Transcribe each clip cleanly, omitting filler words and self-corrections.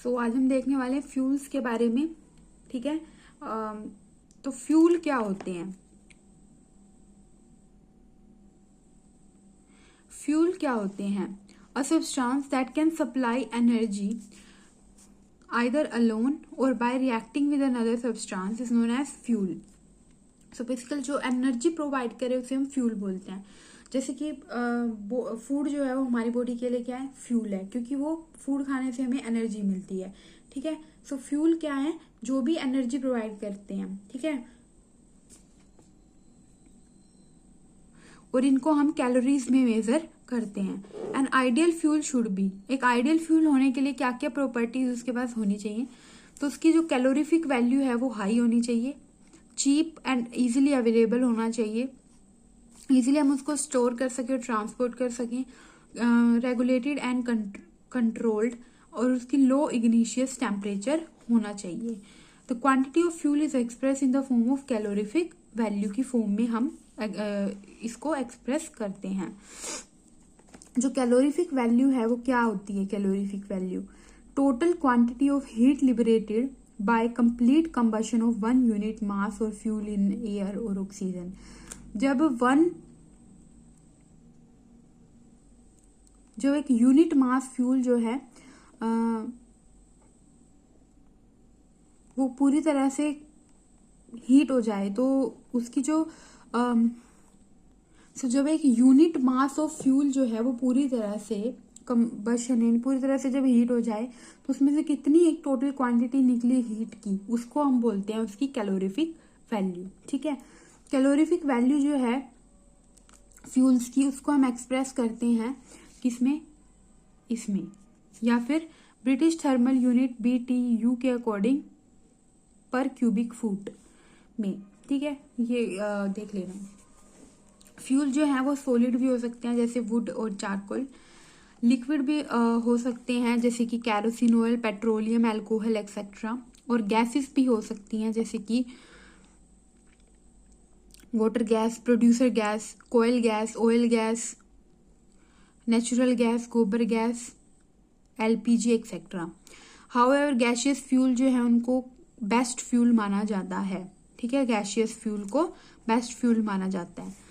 सो आज हम देखने वाले हैं फ्यूल्स के बारे में। ठीक है, तो फ्यूल क्या होते हैं? फ्यूल क्या होते हैं? A substance that can supply energy either alone or by reacting with another substance is known as fuel. So basically जो एनर्जी प्रोवाइड करे उसे हम फ्यूल बोलते हैं। जैसे कि फूड जो है वो हमारी बॉडी के लिए क्या है? फ्यूल है, क्योंकि वो फूड खाने से हमें एनर्जी मिलती है। ठीक है, सो फ्यूल क्या है? जो भी एनर्जी प्रोवाइड करते हैं। ठीक है, और इनको हम कैलोरीज में मेजर करते हैं। An ideal fuel should be, एक आइडियल फ्यूल होने के लिए क्या क्या प्रॉपर्टीज उसके पास होनी चाहिए? तो उसकी जो कैलोरीफिक वैल्यू है वो हाई होनी चाहिए, चीप एंड इजीली अवेलेबल होना चाहिए, इजीली हम उसको स्टोर कर सकें और ट्रांसपोर्ट कर सकें, रेगुलेटेड एंड कंट्रोल्ड, और उसकी लो इग्निशियस टेम्परेचर होना चाहिए। The quantity of fuel is express in the form of calorific value की फॉर्म में हम इसको एक्सप्रेस करते हैं। जो कैलोरीफिक वैल्यू है वो क्या होती है? Calorific value total quantity of heat liberated bye complete combustion of 1 unit mass और फ्यूल इन एयर और ऑक्सीजन। जो एक यूनिट मास फ्यूल जो है वो पूरी तरह से हीट हो जाए तो उसकी जो जब एक यूनिट मास ऑफ फ्यूल जो है वो पूरी तरह से कंबशन पूरी तरह से जब हीट हो जाए तो उसमें से कितनी एक टोटल क्वांटिटी निकली हीट की, उसको हम बोलते हैं उसकी कैलोरीफिक वैल्यू। ठीक है, कैलोरीफिक वैल्यू जो है फ्यूल्स की उसको हम एक्सप्रेस करते हैं किसमें? इसमें, या फिर ब्रिटिश थर्मल यूनिट BTU के अकॉर्डिंग पर क्यूबिक फुट में। ठीक है, ये देख लेना। फ्यूल जो है वो सॉलिड भी हो सकते हैं जैसे वुड और चारकोल, लिक्विड भी हो सकते हैं जैसे कि kerosene oil, petroleum, alcohol etcetera, और गैसेस भी हो सकती हैं जैसे कि water gas, producer gas, coal gas, oil gas, natural gas, gobar gas, LPG etcetera. However gaseous fuel जो है उनको बेस्ट फ्यूल माना जाता है। ठीक है, गैसियस फ्यूल को बेस्ट फ्यूल माना जाता है।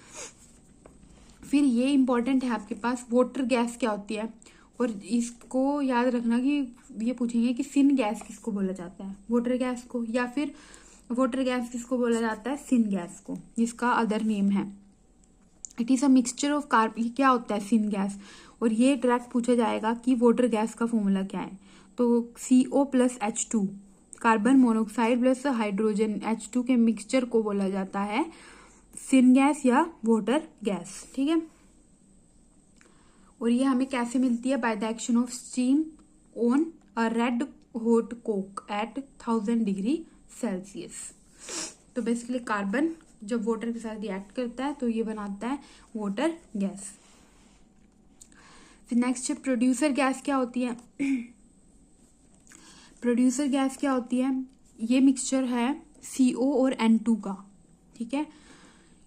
फिर ये इंपॉर्टेंट है आपके पास, वाटर गैस क्या होती है? और इसको याद रखना कि ये पूछेंगे कि सिन गैस किसको बोला जाता है? वाटर गैस को, या फिर वाटर गैस किसको बोला जाता है? सिन गैस को, जिसका अदर नेम है। It is a mixture of carbon. क्या होता है सिन गैस? और ये डायरेक्ट पूछा जाएगा कि वाटर गैस का फॉर्मूला क्या है? तो CO plus H2, carbon monoxide plus hydrogen H2 के मिक्सचर को बोला जाता है सिन गैस या वाटर गैस। ठीक है, और ये हमें कैसे मिलती है? By the action of steam on a red hot coke at 1000 degree Celsius. तो बेसिकली कार्बन जब वाटर के साथ रिएक्ट करता है तो ये बनाता है वाटर गैस। फिर नेक्स्ट है प्रोड्यूसर गैस क्या होती है? प्रोड्यूसर गैस क्या होती है? ये मिक्सचर है CO और N2 का। ठीक है,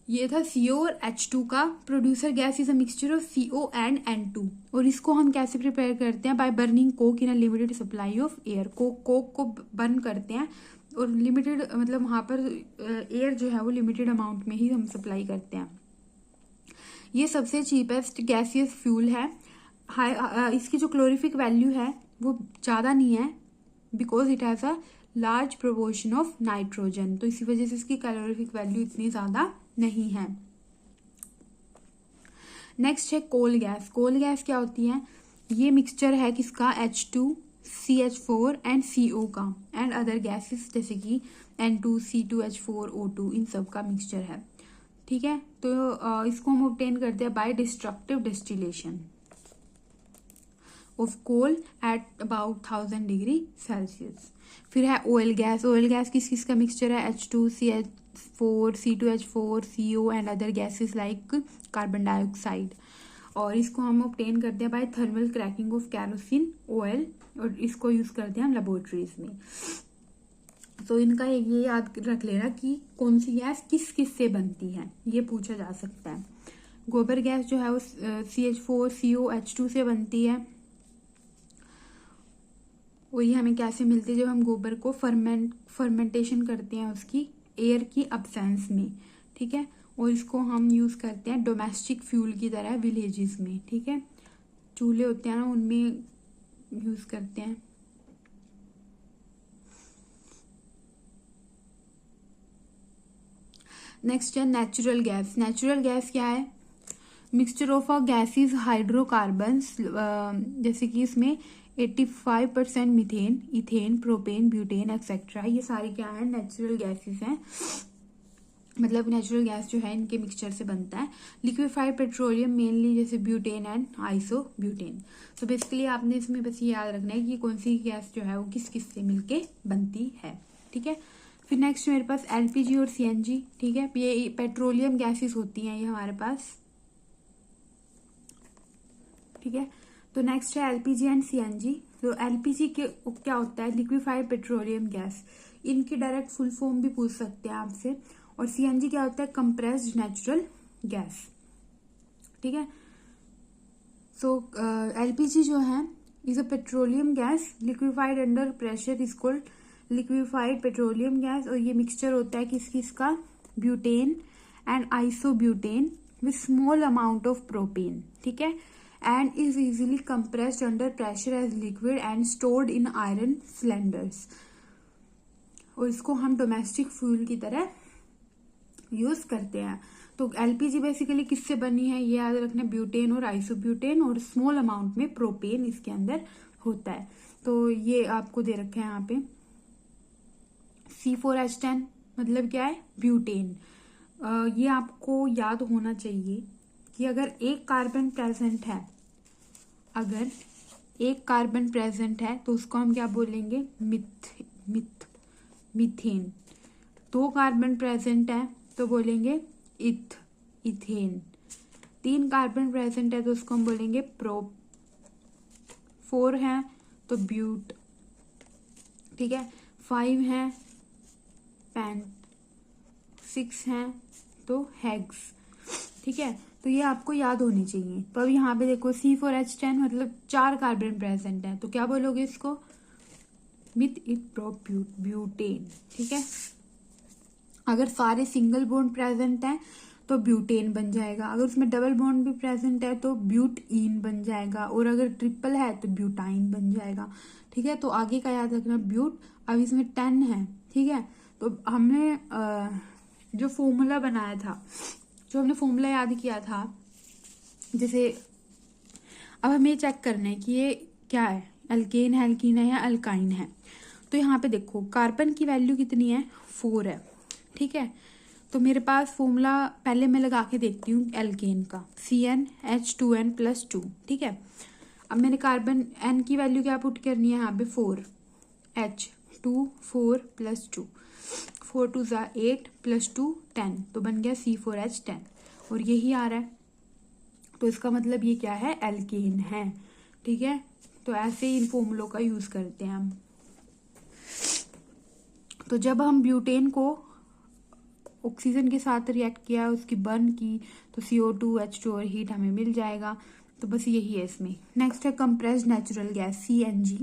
ये था CO और H2 का। Producer gas is a mixture of CO and N2, और इसको हम कैसे प्रिपेयर करते हैं? By burning Coke in a limited supply of air. Coke को बर्न करते हैं और लिमिटेड, मतलब वहां पर एयर जो है वो लिमिटेड अमाउंट में ही हम सप्लाई करते हैं। ये सबसे चीपेस्ट गैसियस फ्यूल है। इसकी जो क्लोरीफिक वैल्यू है वो ज़्यादा नहीं है, because it has a large proportion of nitrogen, तो इसी वजह से इसकी कैलोरीफिक वैल्यू इतनी ज़्यादा नहीं है। नेक्स्ट है कोल गैस। कोल गैस क्या होती है? ये मिक्सचर है किसका? H2, CH4 एंड CO का, एंड अदर गैसेस जैसे कि N2, C2H4, O2, इन सब का मिक्सचर है। ठीक है, तो इसको हम ऑब्टेन करते हैं by destructive distillation of coal at about 1000 degree Celsius. फिर है ऑयल गैस। ऑयल गैस किस किस का मिक्सचर है? H2, CH4, C2H4, CO and other gases like carbon dioxide, और इसको हम ऑब्टेन करते हैं by thermal cracking of kerosene oil, और इसको यूज करते हैं हम लेबोरेटरीज में। तो इनका ये याद रख लेना कि कौन सी गैस किस किस से बनती है, ये पूछा जा सकता है। गोबर गैस जो है वो CH4, CO, H2 से बनती है, और ये हमें कैसे मिलती है, जब हम गोबर को फर्मेंटेशन करते हैं उसकी एयर की अब्सेंस में, ठीक है। और इसको हम यूज़ करते हैं डोमेस्टिक फ्यूल की तरह विलेजेस में, ठीक है। चूल्हे होते हैं ना, उनमें यूज़ करते हैं। नेक्स्ट है नेचुरल गैस। नेचुरल गैस क्या है? Mixture of a gases hydrocarbons, जैसे कि इसमें 85% methane, ethane, propane, butane etcetera, ये सारी क्या है? नेचुरल गैसेस हैं। मतलब नेचुरल गैस जो है इनके मिक्सचर से बनता है। लिक्विफाइड पेट्रोलियम मेनली जैसे ब्यूटेन एंड आइसो ब्यूटेन। तो बेसिकली आपने इसमें बस ये याद रखना है कि कौन सी गैस जो है वो किस किस से मिलके बनती है, ठीक है। फिर नेक्स्ट मेरे पास एलपीजी और सीएनजी, ठीक है। ये पेट्रोलियम गैसेस होती हैं ये हमारे पास, ठीक है। तो नेक्स्ट है एलपीजी एंड सीएनजी। तो एलपीजी के क्या होता है? Liquefied petroleum gas. इनकी डायरेक्ट फुल फॉर्म भी पूछ सकते हैं आपसे। और सीएनजी क्या होता है? कंप्रेस्ड नेचुरल गैस, ठीक है। सो एलपीजी जो है is a petroleum gas liquefied under pressure, is called liquefied petroleum gas. और ये मिक्सचर होता है किस किसका? Butane and isobutane with small amount of propane, ठीक है। And is easily compressed under pressure as liquid and stored in iron cylinders. और इसको हम डोमेस्टिक फ्यूल की तरह यूज करते हैं। तो एलपीजी बेसिकली किससे बनी है ये याद रखना, ब्यूटेन और आइसोब्यूटेन, और स्मॉल अमाउंट में प्रोपेन इसके अंदर होता है। तो ये आपको दे रखा है यहाँ पे C4H10 मतलब क्या है? ब्यूटेन। ये आपको याद होना चाहिए कि अगर एक कार्बन प्रेजेंट है, अगर एक कार्बन प्रेजेंट है तो उसको हम क्या बोलेंगे? मीथेन। दो कार्बन प्रेजेंट है तो बोलेंगे इथेन। तीन कार्बन प्रेजेंट है तो उसको हम बोलेंगे प्रोप। 4 है तो ब्यूट, ठीक है। 5 है पैन, 6 है तो हेक्स, ठीक है। तो ये आपको याद होनी चाहिए। तो अब यहाँ पे देखो C4H10 मतलब 4 कार्बन प्रेजेंट है तो क्या बोलोगे इसको? ब्यूटेन, ठीक है। अगर सारे सिंगल बॉन्ड प्रेजेंट हैं तो ब्यूटेन बन जाएगा। अगर उसमें डबल बॉन्ड भी प्रेजेंट है तो ब्यूटईन बन जाएगा। और अगर ट्रिपल है तो ब्यूटाइन बन जाएगा, ठीक है। तो आगे का याद रखना ब्यूट। अब इसमें 10 है, ठीक है। तो हमने जो फॉर्मूला बनाया था, जो हमने फॉर्मूला याद किया था, जैसे अब हमें ये चेक करना है कि ये क्या है? अल्केन है, एल्कीन है या अल्काइन है। तो यहाँ पे देखो कार्बन की वैल्यू कितनी है? 4 है, ठीक है। तो मेरे पास फॉर्मूला पहले मैं लगा के देखती हूँ एल्केन का, CnH2n+2, ठीक है। अब मैंने कार्बन एन की वैल्यू क्या पुट करनी है यहाँ पे? 4, H2 4 + 2, 4 2 = 8 + 2 10, तो बन गया C4H10। और यही आ रहा है, तो इसका मतलब ये क्या है? एल्केन है, ठीक है। तो ऐसे ही इन फॉर्मूलों का यूज करते हैं हम। तो जब हम ब्यूटेन को ऑक्सीजन के साथ रिएक्ट किया, उसकी बर्न की, तो CO2 H2 और हीट हमें मिल जाएगा। तो बस यही है इसमें। नेक्स्ट है कंप्रेस्ड नेचुरल गैस CNG।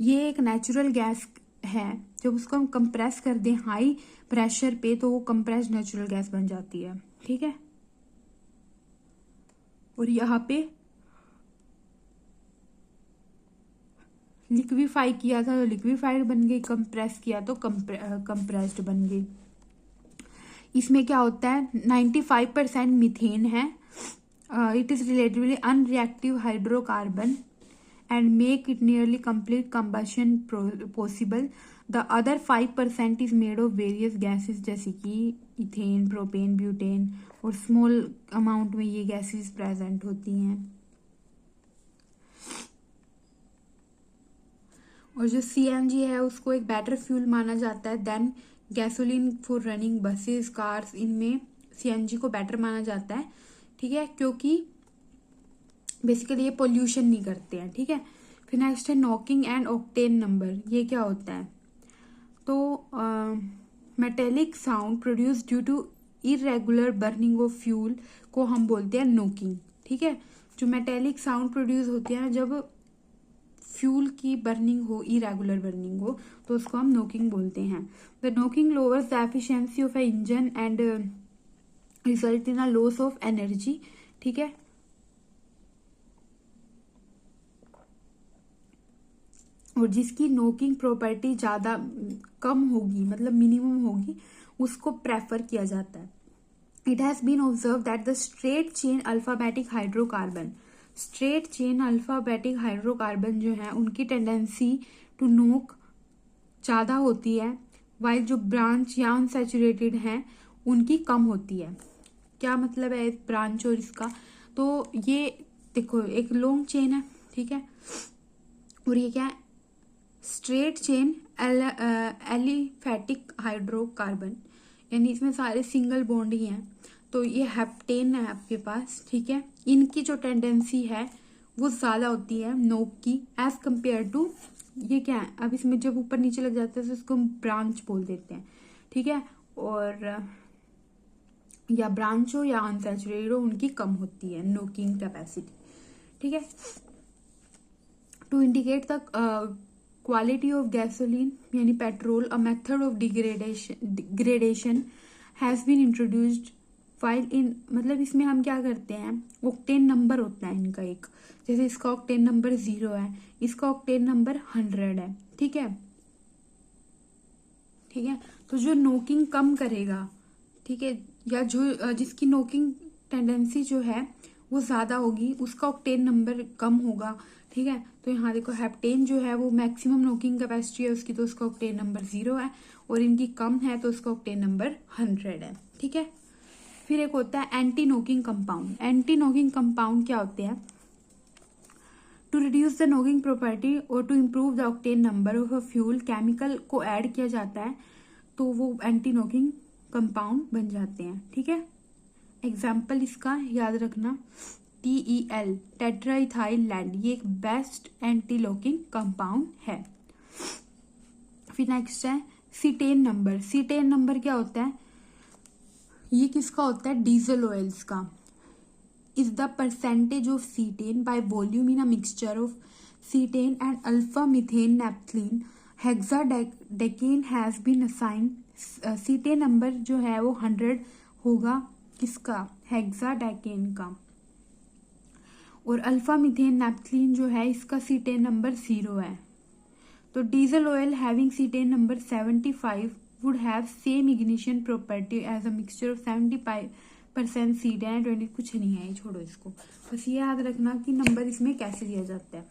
ये एक नेचुरल गैस है, जब उसको हम कंप्रेस कर दें हाई प्रेशर पे तो वो कंप्रेस्ड नेचुरल गैस बन जाती है, ठीक है। और यहाँ पे लिक्विफाई किया था तो लिक्विफाइड बन गई, कंप्रेस किया तो कंप्रेस्ड बन गई। इसमें क्या होता है? 95% मीथेन है। It is relatively unreactive hydrocarbon and make it nearly complete combustion possible. The other 5% is made of various gases जैसे कि इथेन, प्रोपेन, ब्यूटेन, और स्मॉल अमाउंट में ये गैसेस प्रेजेंट होती हैं। और जो CNG है उसको एक बेटर फ्यूल माना जाता है then gasoline for running buses, cars. इनमें CNG को बेटर माना जाता है, ठीक है, क्योंकि बेसिकली ये पोल्यूशन नहीं करते हैं, ठीक है। फिर नेक्स्ट है नॉकिंग एंड ऑक्टेन नंबर। ये क्या होता है? तो metallic sound produce due to irregular burning of fuel को हम बोलते हैं नॉकिंग, ठीक है। जो मेटेलिक साउंड प्रोड्यूस होती है जब फ्यूल की बर्निंग हो, इरेगुलर बर्निंग हो, तो उसको हम नोकिंग बोलते हैं। The knocking lowers the efficiency of A engine and result in a loss of energy. ठीक है, और जिसकी नोकिंग प्रॉपर्टी ज्यादा कम होगी, मतलब मिनिमम होगी, उसको प्रेफर किया जाता है। It has been observe that the straight chain alphabetic hydrocarbon, straight chain alphabetic hydrocarbon जो है उनकी टेंडेंसी टू नोक ज्यादा होती है, वाइल जो ब्रांच या अनसैचुरेटेड हैं उनकी कम होती है। क्या मतलब है इस ब्रांच और इसका? तो ये देखो एक लॉन्ग चेन है, ठीक है, और ये क्या है, स्ट्रेट चेन एलिफेटिक हाइड्रोकार्बन, यानी इसमें सारे सिंगल बॉन्ड ही हैं। तो ये हेप्टेन है आपके पास, ठीक है, इनकी जो टेंडेंसी है वो ज्यादा होती है नोक की एज कंपेयर टू ये क्या है, अब इसमें जब ऊपर नीचे लग जाते हैं तो इसको हम ब्रांच बोल देते हैं, ठीक है, और या ब्रांच हो या अनसैचुरेटेड हो उनकी कम होती है नोकिंग कैपेसिटी। ठीक है, to indicate the quality of gasoline यानी petrol, a method of degradation has been introduced file in, मतलब इसमें हम क्या करते हैं, ऑक्टेन नंबर होता है इनका एक, जैसे इसका ऑक्टेन नंबर 0 है, इसका ऑक्टेन नंबर 100 है। ठीक है, ठीक है, तो जो नोकिंग कम करेगा, ठीक है, या जो जिसकी नोकिंग टेंडेंसी जो है वो ज्यादा होगी उसका ऑक्टेन नंबर कम होगा। ठीक है, तो यहाँ देखो हेप्टेन जो है वो मैक्सिमम नोकिंग कैपेसिटी है उसकी, तो उसका ऑक्टेन नंबर 0 है, और इनकी कम है तो उसका ऑक्टेन नंबर 100 है। ठीक है, फिर एक होता है anti knocking compound. Anti knocking compound क्या होते हैं? To reduce the knocking property और to improve the octane number of a fuel, chemical को ऐड किया जाता है तो वो एंटी नोकिंग कंपाउंड बन जाते हैं। ठीक है, एग्जाम्पल इसका याद रखना, TEL टेट्राइथाइल लैंड, ये एक बेस्ट एंटी लॉकिंग कंपाउंड है। फिर नेक्स्ट है सीटेन नंबर। सीटेन नंबर क्या होता है? ये किसका होता है? डीजल ऑयल्स का। Is the percentage of cetane by volume in a mixture of cetane and alpha methane naphthalene hexadecane has been assigned. Cetane number जो है वो 100 होगा, किसका? हेक्साडेकेन का। और अल्फा मिथेन नैप्थलीन जो है इसका सीटेन नंबर 0 है। तो diesel oil having cetane number 75 would have same ignition property as a mixture of 75% cetane and 20, कुछ नहीं है, ये छोड़ो इसको, बस ये याद रखना कि नंबर इसमें कैसे दिया जाता है।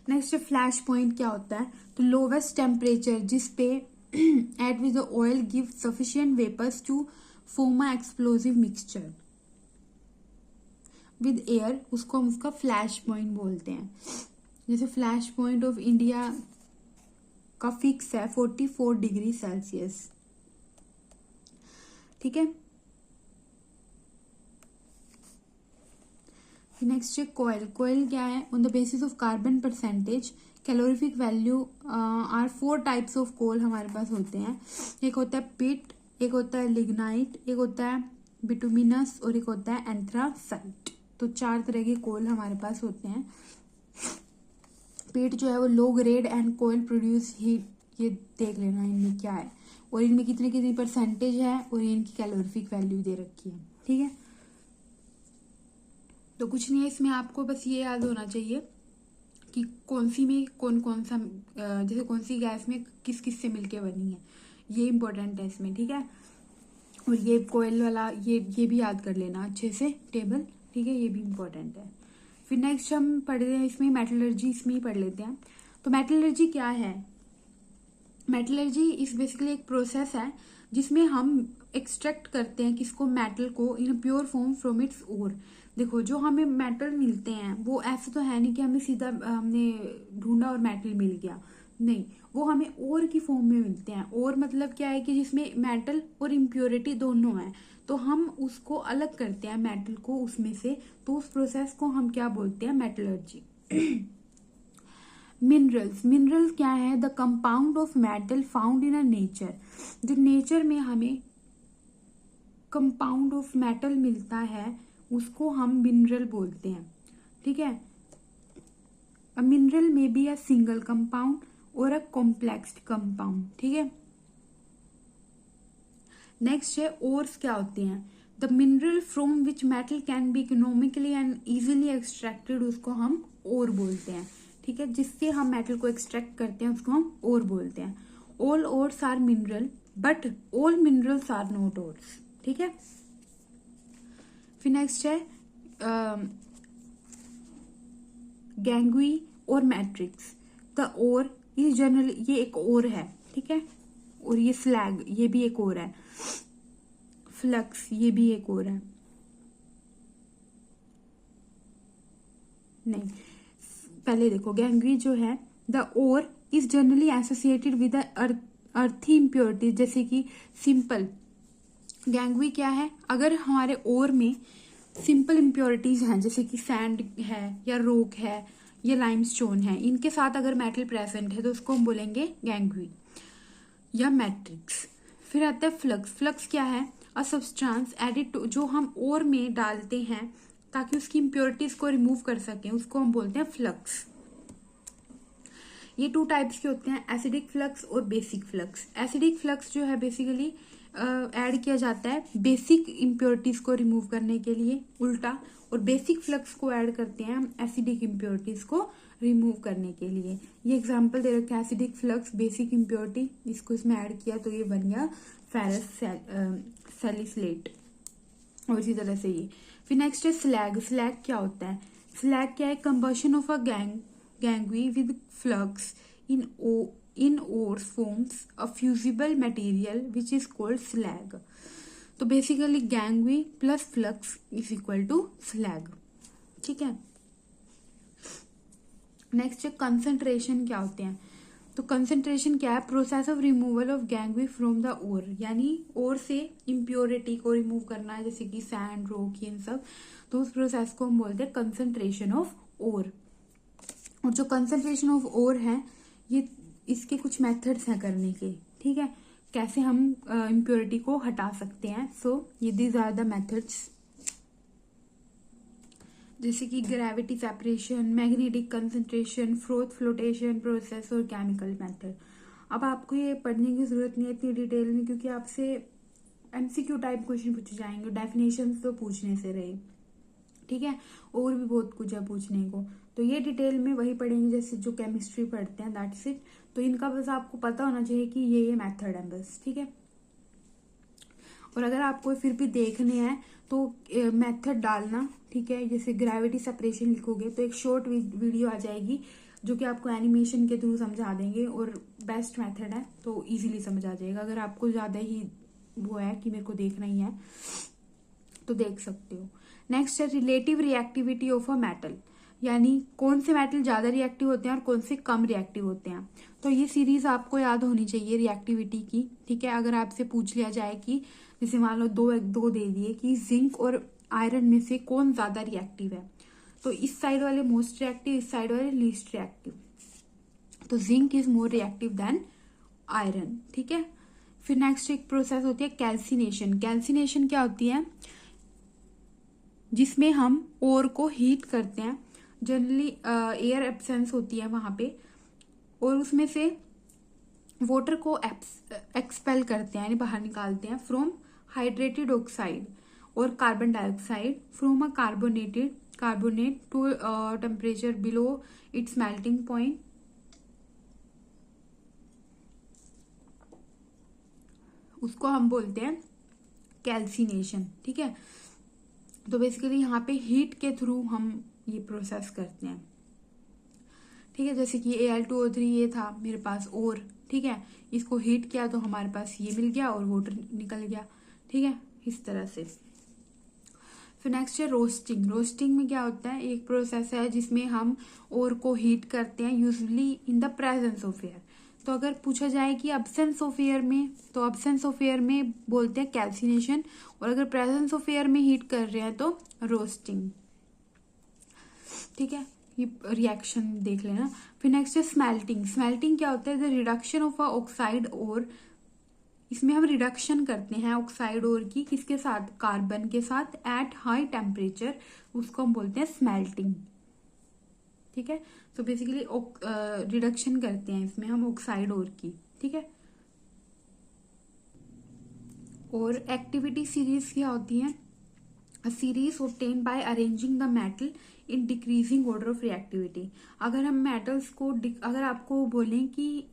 नेक्स्ट फ्लैश पॉइंट क्या होता है? तो लोवेस्ट टेम्परेचर जिस पे at with the oil give sufficient vapours to form a explosive mixture with air, उसको हम उसका फ्लैश पॉइंट बोलते हैं। जैसे फ्लैश पॉइंट ऑफ इंडिया का फिक्स है 44 डिग्री सेल्सियस। ठीक है, नेक्स्ट है कोयल। कोयल क्या है? On the basis of carbon percentage calorific value are 4 types of coal हमारे पास होते हैं। एक होता है पिट, एक होता है लिग्नाइट, एक होता है बिटुमिनस और एक होता है एंथ्रासाइट। तो 4 तरह के कोल हमारे पास होते हैं। पिट जो है वो लो ग्रेड एंड कोयल प्रोड्यूस हीट, ये देख लेना इनमें क्या है और इनमें कितनी कितनी परसेंटेज है और इनकी कैलोरीफिक वैल्यू दे रखी है। ठीक है, तो कुछ नहीं है इसमें, आपको बस ये याद होना चाहिए कि कौन सी में कौन कौन सा, जैसे कौन सी गैस में किस किस से मिलके बनी है, ये इंपॉर्टेंट है इसमें। ठीक है, और ये कोयल वाला ये भी याद कर लेना अच्छे से टेबल। ठीक है, ये भी इंपॉर्टेंट है। फिर नेक्स्ट हम पढ़ रहे हैं इसमें मेटलर्जी, इसमें ही पढ़ लेते हैं। तो मेटलर्जी क्या है? मेटलर्जी इस बेसिकली एक प्रोसेस है जिसमें हम एक्सट्रैक्ट करते हैं किसको? मेटल को in pure form from its ore. देखो जो हमें मेटल मिलते हैं वो ऐसे तो है नहीं कि हमें सीधा हमने ढूंढा और मेटल मिल गया, नहीं, वो हमें ओर की फॉर्म में मिलते हैं। ओर मतलब क्या है कि जिसमें मेटल और इम्प्योरिटी दोनों है, तो हम उसको अलग करते हैं मेटल को उसमें से, तो उस प्रोसेस को हम क्या बोलते हैं? मेटलर्जी। मिनरल्स। मिनरल्स क्या है? The compound of metal found in a nature. जो नेचर में हमें कंपाउंड ऑफ मेटल मिलता है उसको हम मिनरल बोलते हैं। ठीक है, अ मिनरल में बी अ सिंगल कंपाउंड और अ कॉम्प्लेक्स कंपाउंड, ठीक है। नेक्स्ट है ओर्स क्या होते हैं, the mineral from which metal can be economically and easily extracted, उसको हम ओर बोलते हैं, ठीक है। जिससे हम मेटल को एक्सट्रैक्ट करते हैं उसको हम ओर बोलते हैं। All ores are mineral but all minerals are not ores, ठीक है। फिर नेक्स्ट है गैंगवी और मैट्रिक्स, द ओर ये जनरली, ये एक ओर है, ठीक है। और ये स्लैग, ये भी एक और है। फ्लक्स, ये भी एक और है, नहीं पहले देखो, गैंग्री जो है, the ore is generally associated with earthy impurities, जैसे कि सिंपल गैंग्री क्या है, अगर हमारे ओर में सिंपल इम्प्योरिटीज हैं जैसे कि सैंड है या रोक है या लाइमस्टोन है, इनके साथ अगर मेटल प्रेजेंट है तो उसको हम बोलेंगे गैंग्री या मैट्रिक्स। फिर आता है फ्लक्स, फ्लक्स क्या है, अ सब्सटेंस एडिड टू, जो हम ओर में डालते हैं ताकि उसकी इम्प्योरिटीज को रिमूव कर सकें, उसको हम बोलते हैं फ्लक्स। ये 2 टाइप्स के होते हैं, एसिडिक फ्लक्स और बेसिक फ्लक्स। एसिडिक फ्लक्स जो है बेसिकली ऐड किया जाता है बेसिक इम्प्योरिटीज को रिमूव करने के लिए उल्टा, और बेसिक फ्लक्स को ऐड करते हैं हम एसिडिक इम्प्योरिटीज को रिमूव करने के लिए। ये एग्जांपल दे रखा है, एसिडिक फ्लक्स बेसिक इम्प्योरिटी, इसको इसमें ऐड किया तो ये बन गया फेरस सैलिसिलेट, और इसी तरह से ये। फिर नेक्स्ट है स्लैग, स्लैग क्या होता है, स्लैग क्या है, combustion of a gangue with flux in ores forms a fusible material which is called slag. तो basically gangue plus flux is equal to slag, ठीक है। नेक्स्ट है कंसंट्रेशन क्या होते हैं, तो कंसंट्रेशन क्या है, process of removal of gangue from the ore, यानी ओर से इम्प्योरिटी को रिमूव करना है जैसे कि सैंड रॉक इन सब, तो उस प्रोसेस को हम बोलते हैं कंसंट्रेशन ऑफ ओर। और जो कंसंट्रेशन ऑफ ओर है, ये इसके कुछ मेथड्स हैं करने के, ठीक है, कैसे हम इम्प्योरिटी को हटा सकते हैं। सो ये दीज आर द मेथड्स, जैसे कि gravity separation, magnetic concentration, flotation process और केमिकल मेथड। अब आपको ये पढ़ने की जरूरत नहीं है इतनी डिटेल में, क्योंकि आपसे एमसीक्यू टाइप क्वेश्चन पूछे जाएंगे, डेफिनेशन तो पूछने से रहे, ठीक है, और भी बहुत कुछ है पूछने को। तो ये डिटेल में वही पढ़ेंगे जैसे जो केमिस्ट्री पढ़ते हैं, दैट्स इट। तो इनका बस आपको पता होना चाहिए कि ये मेथड है बस, ठीक है। और अगर आपको फिर भी देखने हैं तो मेथड डालना, ठीक है, जैसे ग्रेविटी सेपरेशन लिखोगे तो एक शॉर्ट वीडियो आ जाएगी जो कि आपको एनिमेशन के थ्रू समझा देंगे, और बेस्ट मेथड है तो इजीली समझ आ जाएगा। अगर आपको ज्यादा ही वो है कि मेरे को देखना ही है तो देख सकते हो। नेक्स्ट है relative reactivity of a metal, यानी कौन से मेटल ज्यादा रिएक्टिव होते हैं और कौन से कम रिएक्टिव होते हैं। तो ये सीरीज आपको याद होनी चाहिए रिएक्टिविटी की, ठीक है। अगर आपसे पूछ लिया जाए कि जैसे मान लो दो दे दिए कि जिंक और आयरन में से कौन ज्यादा रिएक्टिव है, तो इस साइड वाले मोस्ट रिएक्टिव, इस साइड वाले लीस्ट रिएक्टिव, तो zinc is more reactive than iron, ठीक है। फिर नेक्स्ट एक प्रोसेस होती है कैल्सिनेशन। कैल्सिनेशन क्या होती है, जिसमें हम ओर को हीट करते हैं, जनरली एयर एब्सेंस होती है वहां पे, और उसमें से वाटर को एक्सपेल करते हैं, यानी बाहर निकालते हैं, फ्रॉम हाइड्रेटेड ऑक्साइड और carbon dioxide from a carbonate to temperature below its melting point. उसको हम बोलते हैं कैल्सिनेशन, ठीक है। तो बेसिकली यहाँ पे हीट के थ्रू हम ये प्रोसेस करते हैं, ठीक है। जैसे कि Al2O3 ये था मेरे पास और, ठीक है, इसको हीट किया तो हमारे पास ये मिल गया और वाटर निकल गया, ठीक है, इस तरह से। फिर नेक्स्ट है रोस्टिंग। रोस्टिंग में क्या होता है, एक प्रोसेस है जिसमें हम ओर को हीट करते हैं, usually in the presence of air. तो अगर पूछा जाए कि अब्सेंस ऑफ एयर में, तो अब्सेंस ऑफ एयर में बोलते हैं कैल्सिनेशन, और अगर प्रेजेंस ऑफ एयर में हीट कर रहे हैं तो रोस्टिंग, ठीक है। ये रिएक्शन देख लेना। फिर नेक्स्ट है स्मेल्टिंग। स्मेल्टिंग क्या होता है, the reduction of a oxide ore. इसमें हम रिडक्शन करते हैं ऑक्साइड ओर की, किसके साथ, कार्बन के साथ, एट हाई टेम्परेचर, उसको हम बोलते हैं स्मेल्टिंग। ठीक है। तो बेसिकली रिडक्शन करते हैं इसमें हम ऑक्साइड ओर की, ठीक है। और एक्टिविटी सीरीज क्या होती है? A series obtained by arranging the metal in decreasing order of reactivity। अगर हम मेटल्स को अगर आपको बोलें कि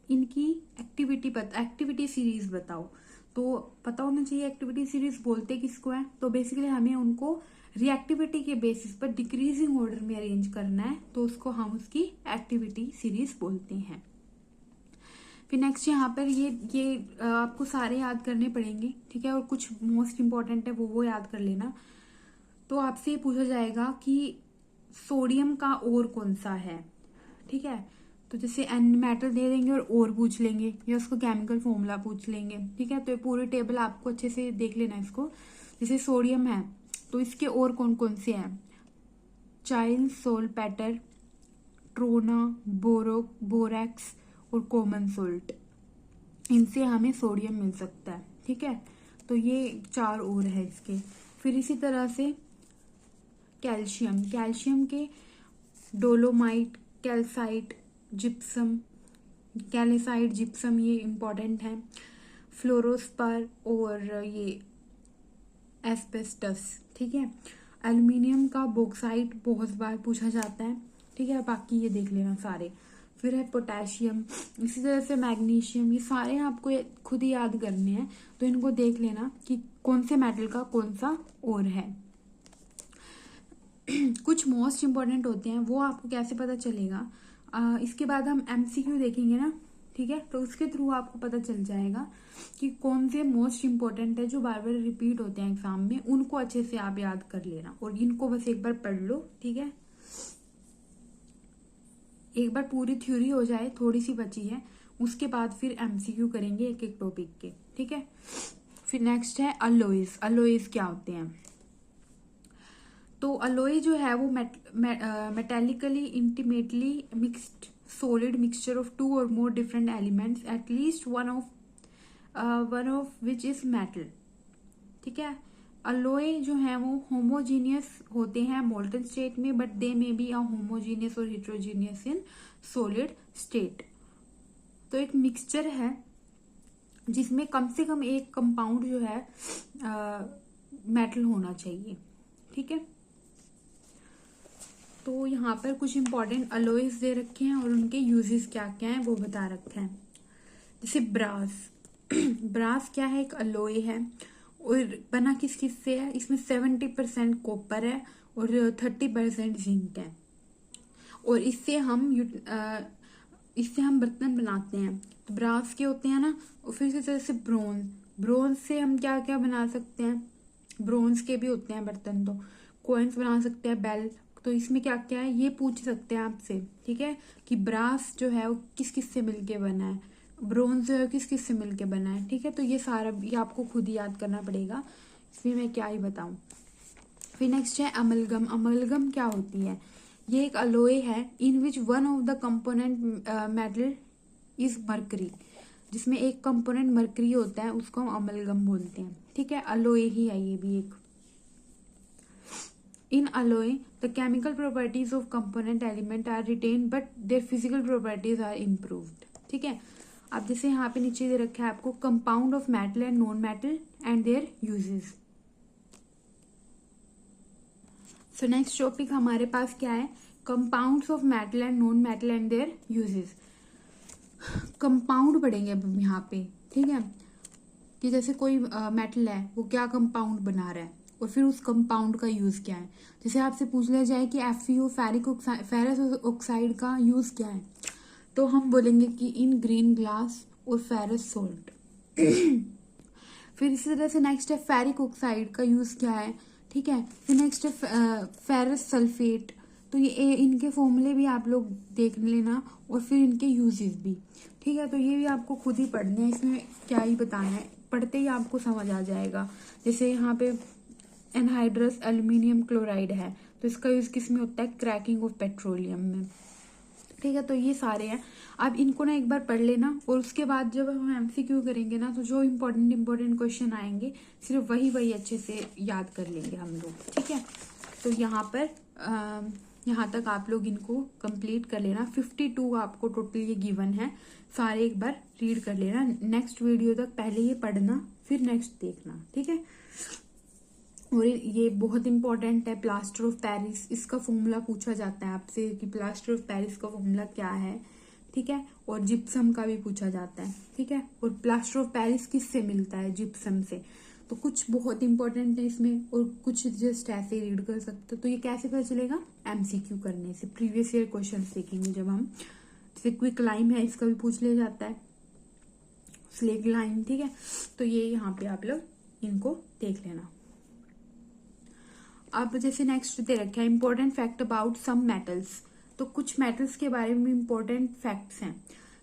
इनकी एक्टिविटी सीरीज बताओ, तो पता होना चाहिए एक्टिविटी सीरीज बोलते किसको है। तो बेसिकली हमें उनको रिएक्टिविटी के बेसिस पर डिक्रीजिंग ऑर्डर में अरेंज करना है, तो उसको हम उसकी एक्टिविटी सीरीज बोलते हैं। फिर नेक्स्ट यहाँ पर ये आपको सारे याद करने पड़ेंगे, ठीक है। और कुछ मोस्ट इंपॉर्टेंट है वो याद कर लेना। तो आपसे ये पूछा जाएगा कि सोडियम का ओर कौन सा है, ठीक है। तो जैसे एन मेटल दे देंगे और ओर पूछ लेंगे, या उसको केमिकल फॉर्मूला पूछ लेंगे, ठीक है। तो ये पूरी टेबल आपको अच्छे से देख लेना इसको। जैसे सोडियम है तो इसके ओर कौन कौन से हैं? चाइल्ड सोलपेटर, ट्रोना, बोरेक्स और कॉमन सोल्ट। इनसे हमें सोडियम मिल सकता है, ठीक है। तो ये 4 और है इसके। फिर इसी तरह से कैल्शियम के dolomite, calcite, gypsum, calcite, gypsum ये इंपॉर्टेंट है। फ्लोरोस्पर और ये एस्बेस्टस, ठीक है। एल्युमिनियम का बॉक्साइट बहुत बार पूछा जाता है, ठीक है। बाकी ये देख लेना सारे। फिर है पोटेशियम, इसी तरह से मैग्नीशियम, ये सारे आपको खुद ही याद करने हैं। तो इनको देख लेना कि कौन से मेटल का कौन सा ओर है। कुछ मोस्ट इंपॉर्टेंट होते हैं, वो आपको कैसे पता चलेगा? इसके बाद हम एमसीक्यू देखेंगे ना, ठीक है। तो उसके थ्रू आपको पता चल जाएगा कि कौन से मोस्ट इंपॉर्टेंट है जो बार बार रिपीट होते हैं एग्जाम में, उनको अच्छे से आप याद कर लेना। और इनको बस एक बार पढ़ लो, ठीक है। एक बार पूरी थ्योरी हो जाए, थोड़ी सी बची है, उसके बाद फिर एमसीक्यू करेंगे एक एक टॉपिक के, ठीक है। फिर नेक्स्ट है अलॉयज। अलॉयज क्या होते हैं? तो अलॉय जो है वो metallically intimately mixed solid mixture of 2 और more different elements, at least one of which is metal, ठीक है। अलॉय जो है वो होमोजीनियस होते हैं मोल्टन स्टेट में, but they may be homogeneous और हेट्रोजीनियस इन सॉलिड स्टेट। तो एक मिक्सचर है जिसमें कम से कम एक कंपाउंड जो है मेटल होना चाहिए, ठीक है। तो यहाँ पर कुछ इंपॉर्टेंट अलॉयज दे रखे हैं और उनके यूजेस क्या क्या हैं वो बता रखे हैं। जैसे ब्रास ब्रास क्या है? एक अलॉय है और बना किस से है? इसमें 70% कॉपर है और 30% जिंक है। और इससे हम बर्तन बनाते हैं। तो ब्रास के होते हैं ना। और फिर इसी तरह से ब्रोंज से हम क्या क्या बना सकते हैं? ब्रोंज के भी होते हैं बर्तन। तो कॉइन्स बना सकते हैं, बेल। तो इसमें क्या क्या है ये पूछ सकते हैं आपसे, ठीक है, कि ब्रास जो है वो किस किस से मिलके बना है, ब्रोंज जो है किस किस से मिलके बना है, ठीक है। तो ये सारा ये आपको खुद ही याद करना पड़ेगा, इसमें मैं क्या ही बताऊं। फिर नेक्स्ट है अमलगम। अमलगम क्या होती है? ये एक अलॉय है in which one of the component metal is mercury, जिसमें एक कंपोनेंट मरकरी होता है, उसको हम अमलगम बोलते हैं, ठीक है। अलॉय ही है ये भी एक। In alloy, the chemical properties of component element are retained, but their physical properties are improved, ठीक है। अब जैसे यहाँ पे नीचे दे रखा है आपको compound of metal and non metal and there uses. So next topic हमारे पास क्या है? Compounds of metal and non metal and there uses. Compound पढ़ेंगे अब यहाँ पे, ठीक है, कि जैसे कोई मेटल है वो क्या कंपाउंड बना रहा है और फिर उस कंपाउंड का यूज क्या है। जैसे आपसे पूछ लिया जाए कि FeO फेरस ऑक्साइड का यूज क्या है, तो हम बोलेंगे कि इन ग्रीन ग्लास और फेरस सोल्ट। फिर इसी तरह से नेक्स्ट है फेरिक ऑक्साइड का यूज क्या है, ठीक है। फिर नेक्स्ट है फेरस सल्फेट। तो ये इनके फॉर्मूले भी आप लोग देख लेना और फिर इनके यूजेस भी, ठीक है। तो ये भी आपको खुद ही पढ़ने हैं, इसमें क्या ही बताना है, पढ़ते ही आपको समझ आ जाएगा। जैसे यहाँ पे एनहाइड्रस एल्यूमिनियम क्लोराइड है, तो इसका यूज किस में होता है? क्रैकिंग ऑफ पेट्रोलियम में, ठीक है। तो ये सारे हैं, आप इनको ना एक बार पढ़ लेना और उसके बाद जब हम एमसीक्यू करेंगे ना, तो जो इम्पोर्टेंट क्वेश्चन आएंगे सिर्फ वही अच्छे से याद कर लेंगे हम लोग, ठीक है। तो यहाँ पर यहाँ तक आप लोग इनको कंप्लीट कर लेना। 52 आपको टोटल ये गिवन है, सारे एक बार रीड कर लेना। नेक्स्ट वीडियो तक पहले ये पढ़ना, फिर नेक्स्ट देखना, ठीक है। और ये बहुत इंपॉर्टेंट है, प्लास्टर ऑफ पेरिस, इसका फॉर्मूला पूछा जाता है आपसे कि प्लास्टर ऑफ पेरिस का फॉर्मूला क्या है, ठीक है। और जिप्सम का भी पूछा जाता है, ठीक है। और प्लास्टर ऑफ पेरिस किससे मिलता है? जिप्सम से। तो कुछ बहुत इंपॉर्टेंट है इसमें, और कुछ जस्ट ऐसे रीड कर सकते हो। तो ये कैसे पता चलेगा? एमसीक्यू करने से, प्रीवियस ईयर क्वेश्चन देखेंगे जब हम। जैसे क्विक लाइम है, इसका भी पूछ लिया जाता है, स्लेग लाइन, ठीक है। तो ये यहाँ पे आप लोग इनको देख लेना। अब जैसे नेक्स्ट दे रखा है important fact about some metals. तो कुछ मेटल्स के बारे में इंपॉर्टेंट फैक्ट्स हैं,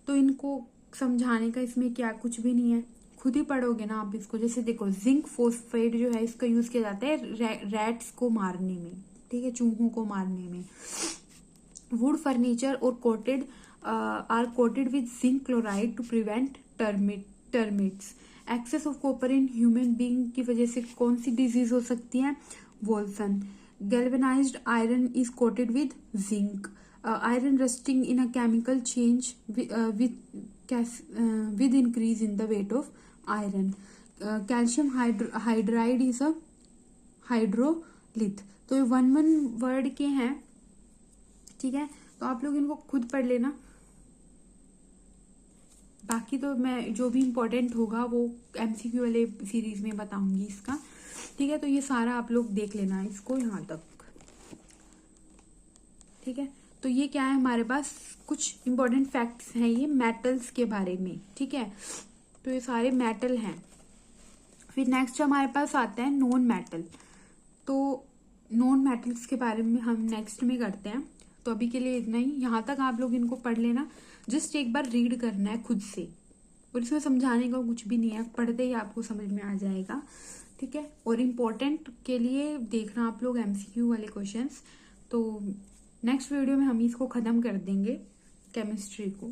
तो इनको समझाने का इसमें क्या कुछ भी नहीं है, खुद ही पढ़ोगे ना आप इसको। जैसे देखो, जिंक फोस्फेट जो है इसका यूज किया जाता है रैट्स को मारने में, ठीक है, चूहों को मारने में। वुड फर्नीचर और coated are coated with zinc chloride to prevent termites. Excess of copper in human being की वजह से कौन सी डिजीज हो सकती है? Wilson. Galvanized iron is coated with zinc. Iron rusting in a chemical change with increase in the weight of iron. Calcium hydride is a hydrolith. तो ये वन वर्ड के हैं, ठीक है। तो आप लोग इनको खुद पढ़ लेना। बाकी तो मैं जो भी इम्पोर्टेंट होगा वो एमसीक्यू वाले सीरीज में बताऊंगी इसका, ठीक है। तो ये सारा आप लोग देख लेना इसको यहाँ तक, ठीक है। तो ये क्या है हमारे पास, कुछ इंपॉर्टेंट फैक्ट्स हैं ये मेटल्स के बारे में, ठीक है। तो ये सारे मेटल हैं। फिर नेक्स्ट हमारे पास आता है नॉन मेटल। तो नॉन मेटल्स के बारे में हम नेक्स्ट में करते हैं। तो अभी के लिए इतना ही, यहाँ तक आप लोग इनको पढ़ लेना। जस्ट एक बार रीड करना है खुद से, और इसमें समझाने का कुछ भी नहीं है, पढ़ते ही आपको समझ में आ जाएगा, ठीक है। और इम्पोर्टेंट के लिए देखना आप लोग एमसीक्यू वाले क्वेश्चंस। तो नेक्स्ट वीडियो में हम इसको ख़त्म कर देंगे, केमिस्ट्री को।